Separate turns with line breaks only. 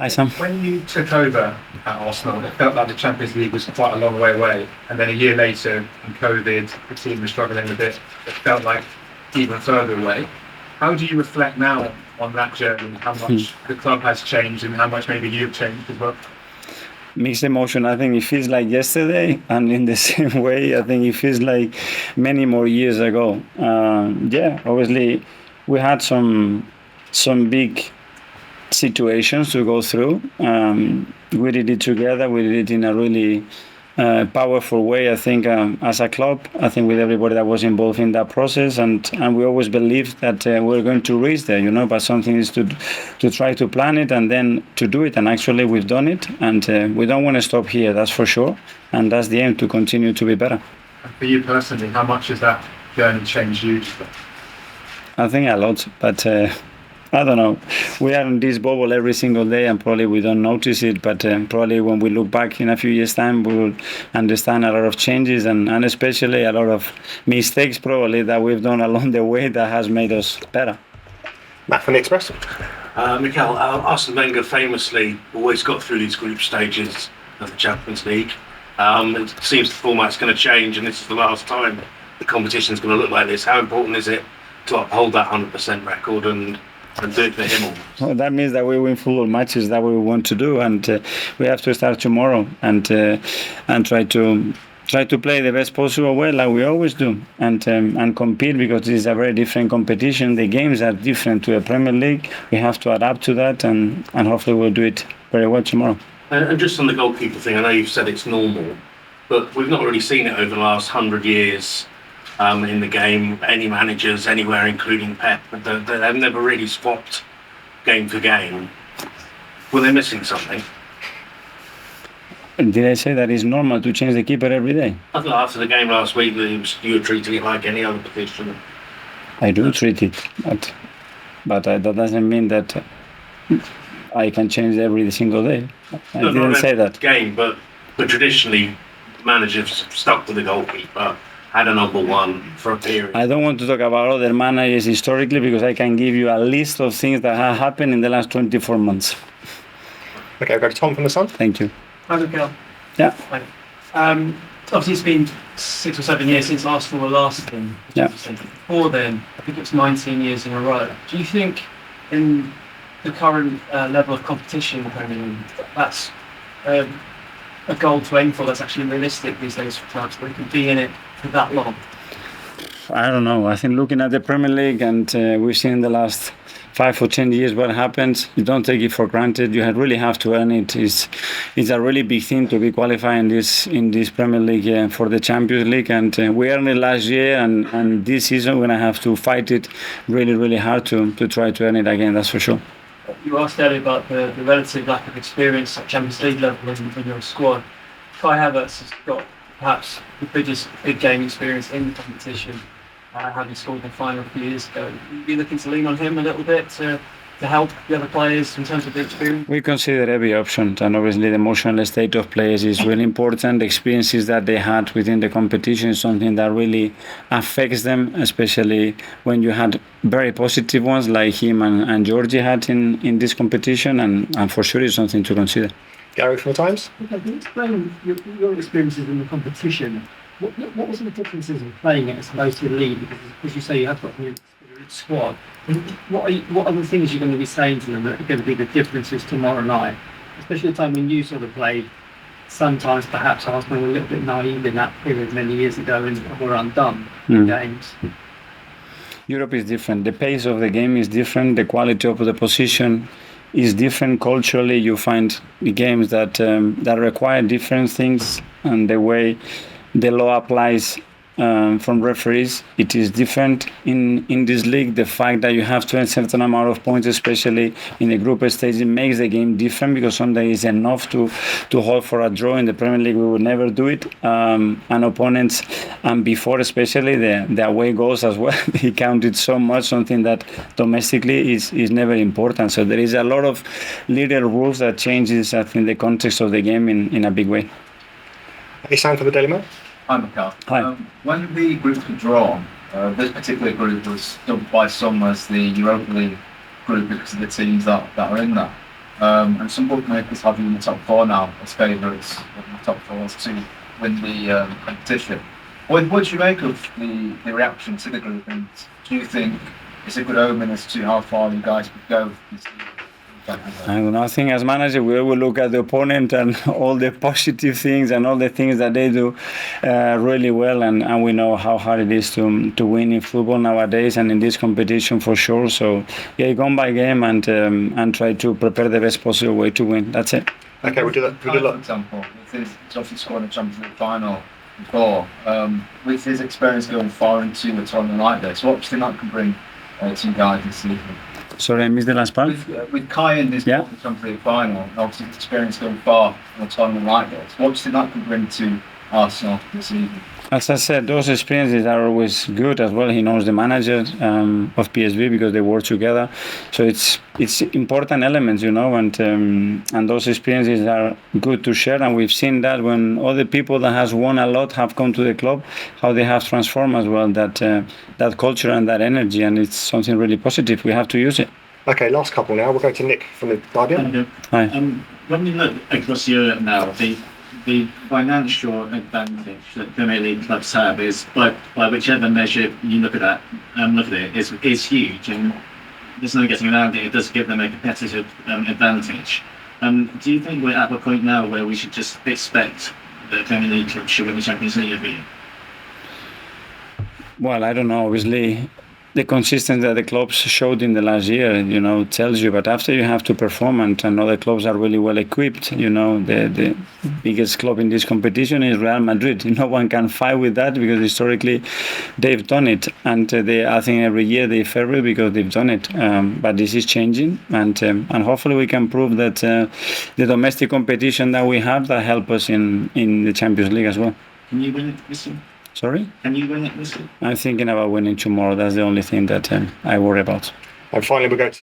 Hi, Sam.
When you took over at Arsenal, it felt like the Champions League was quite a long way away. And then a year later, in COVID, the team was struggling a bit. It felt like even further away. How do you reflect now on that journey, how much the club has changed and how much maybe you've changed as well?
Mixed emotion. I think it feels like yesterday, and in the same way, I think it feels like many more years ago. Obviously, we had some big situations to go through. We did it together. We did it in a really powerful way. I think as a club, I think with everybody that was involved in that process, and we always believed that we're going to reach there, But something is to try to plan it and then to do it. And actually, we've done it, and we don't want to stop here. That's for sure. And that's the aim, to continue to be better.
And for you personally, how much has that journey changed you?
I think a lot, but I don't know. We are in this bubble every single day, and probably we don't notice it, but probably when we look back in a few years' time, we will understand a lot of changes and especially a lot of mistakes probably that we've done along the way that has made us better.
Matt from the Express.
Mikel, Arsene Wenger famously always got through these group stages of the Champions League. It seems the format's going to change, and this is the last time the competition's going to look like this. How important is it to uphold that 100% record and do it for him all?
Well, that means that we win football matches that we want to do, and we have to start tomorrow and try to play the best possible way, like we always do, and compete, because this is a very different competition. The games are different to the Premier League. We have to adapt to that, and hopefully we'll do it very well tomorrow.
And just on the goalkeeper thing, I know you've said it's normal, but we've not really seen it over the last 100 years. In the game, any managers anywhere, including Pep, they've never really swapped game for game. Were they missing something?
Did I say that it's normal to change the keeper every day?
I thought after the game last week, you were treating it like any other position.
I do treat it, but that doesn't mean that I can change every single day. I didn't say that.
Game, but traditionally, managers stuck to the goalkeeper. Had a number one for a period.
I don't want to talk about other managers historically, because I can give you a list of things that have happened in the last 24 months.
Okay, we'll go to Tom from The Sun.
Thank you.
Hi, Mikel.
Yeah.
Obviously, it's been 6 or 7 years since Arsenal were last in.
Yeah.
Before then, I think it's 19 years in a row. Do you think, in the current level of competition, that's a goal to aim for that's actually realistic these days for clubs, where you can be in it for that long?
I don't know. I think looking at the Premier League, and we've seen in the last 5 or 10 years what happens, you don't take it for granted. You really have to earn it. It's a really big thing to be qualifying in this Premier League for the Champions League, and we earned it last year, and this season we're going to have to fight it really, really hard to try to earn it again, that's for sure.
You asked earlier about the relative lack of experience at Champions League level in your squad. Kai Havertz has got perhaps the biggest big game experience in the competition, having scored the final a few years ago. You'd be looking to lean on him a little bit to help the other players in terms of the experience?
We consider every option, and obviously the emotional state of players is really important. The experiences that they had within the competition is something that really affects them, especially when you had very positive ones like him and Georgie had in this competition, and for sure it's something to consider.
Gary from The Times.
Okay, can you explain your experiences in the competition? What was the differences of playing it as opposed to the league? Because, as you say, you have got a squad. What are the things you're going to be saying to them that are going to be the differences tomorrow night? Especially the time when you sort of played. Sometimes perhaps Arsenal were a little bit naive in that period many years ago and were undone in games.
Europe is different. The pace of the game is different. The quality of the position is different. Culturally, you find the games that require different things, and the way the law applies from referees, it is different in this league. The fact that you have to earn a certain amount of points, especially in the group stage, it makes the game different, because sometimes it's enough to hold for a draw. In the Premier League, we would never do it. And opponents, and before especially the away goals as well, he counted so much, something that domestically is never important. So there is a lot of little rules that changes, I think, the context of the game in a big way.
It's time for the Daily Mail.
Hi, Mikel.
Hi.
When the groups were drawn, this particular group was dubbed by some as the Europa League group because of the teams that are in that. and some bookmakers have you in the top four now as favourites in the top fours to win the competition. What do you make of the reaction to the group, and do you think it's a good omen as to how far you guys could go this season?
I don't know. I think as manager, we will look at the opponent and all the positive things and all the things that they do really well, and we know how hard it is to win in football nowadays and in this competition for sure. So yeah, go on by game and try to prepare the best possible way to win. That's it.
Okay, we'll do that.
For example, he's obviously scored a Champions League final before. With his experience going far into a tournament like this, what do you think that can bring to you guys this season?
Sorry, I missed the last part.
With Kai in this Champions League final, and obviously his experience going far in a tournament like this, what do you think that can bring to Arsenal this season?
As I said, those experiences are always good as well. He knows the manager of PSV because they work together. So it's important elements, and those experiences are good to share. And we've seen that when other people that has won a lot have come to the club, how they have transformed as well that culture and that energy. And it's something really positive. We have to use it.
Okay, last couple now. We'll go to Nick from the Guardian.
Hi.
When we look across Europe now, the financial advantage that Premier League clubs have is, by whichever measure you look at it, is huge, and there's no getting around it. It does give them a competitive advantage. Do you think we're at a point now where we should just expect that Premier League clubs should win the Champions League every year?
Well, I don't know. Obviously, the consistency that the clubs showed in the last year, tells you. But after you have to perform, and other clubs are really well equipped. The biggest club in this competition is Real Madrid. No one can fight with that because historically they've done it, and I think every year they favor because they've done it. But this is changing, and hopefully we can prove that the domestic competition that we have that help us in the Champions League as well.
Can you win it this year?
Sorry?
Can you win it this year?
I'm thinking about winning tomorrow. That's the only thing that I worry about.
And finally, we'll go to